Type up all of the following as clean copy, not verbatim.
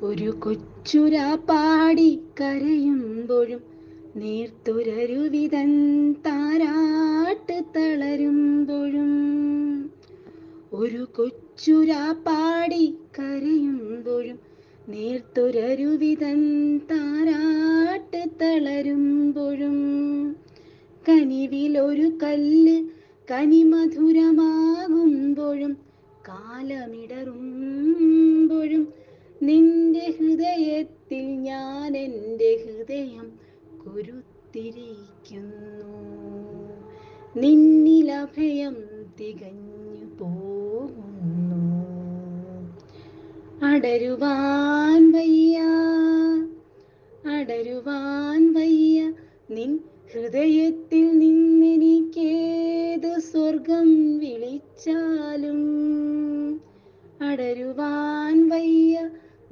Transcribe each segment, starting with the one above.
ഒരു കൊച്ചുരാ പാടി കരയുമ്പോഴും നീർത്തുരരുവിതൻ താരാട്ട് തളരുമ്പോഴും ഒരു കൊച്ചുരാ പാടി കരയുമ്പോഴും നീർത്തുരരുവിതൻ താരാട്ട് തളരുമ്പോഴും കനിവിലൊരു കല്ല് കനിമധുരമാകുമ്പോഴും കാലമിടറുമ്പോഴും നിന്റെ ഹൃദയത്തിൽ ഞാൻ എൻ്റെ ഹൃദയം കുരുത്തിരിക്കുന്നു. നിന്നിലഭയം തികഞ്ഞു പോകുന്നു. അടരുവാൻ വയ്യ, അടരുവാൻ വയ്യ, നിൻ ഹൃദയത്തിൽ നിന്നെനിക്കേത് സ്വർഗം വിളിച്ചാലും. അടരുവാൻ വയ്യ,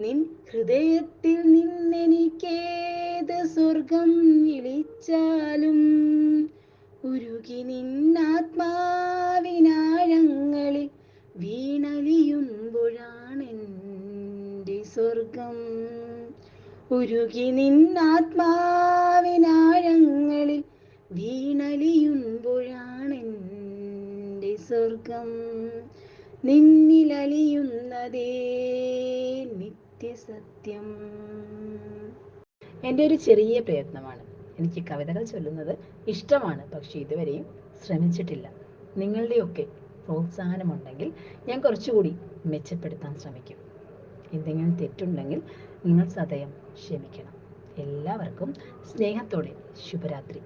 നിൻ ഹൃദയത്തിൽ നിന്നെനിക്കേത് സ്വർഗം വിളിച്ചാലും. ഉരുകി നിന്നാത്മാവിനാഴങ്ങളിൽ വീണലിയുമ്പോഴാണെൻ്റെ സ്വർഗം. ഉരുകി നിന്നാത്മാവിനാഴങ്ങളിൽ വീണലിയുമ്പോഴാണെൻ്റെ സ്വർഗം. നിന്നിലലിയുന്നതേ നിത്യസത്യം. എൻ്റെ ഒരു ചെറിയ പ്രയത്നമാണ്. എനിക്ക് കവിതകൾ ചൊല്ലുന്നത് ഇഷ്ടമാണ്, പക്ഷേ ഇതുവരെയും ശ്രമിച്ചിട്ടില്ല. നിങ്ങളുടെയൊക്കെ പ്രോത്സാഹനമുണ്ടെങ്കിൽ ഞാൻ കുറച്ചുകൂടി മെച്ചപ്പെടുത്താൻ ശ്രമിക്കും. എന്തെങ്കിലും തെറ്റുണ്ടെങ്കിൽ നിങ്ങൾ സദയം ക്ഷമിക്കണം. എല്ലാവർക്കും സ്നേഹത്തോടെ ശുഭരാത്രി.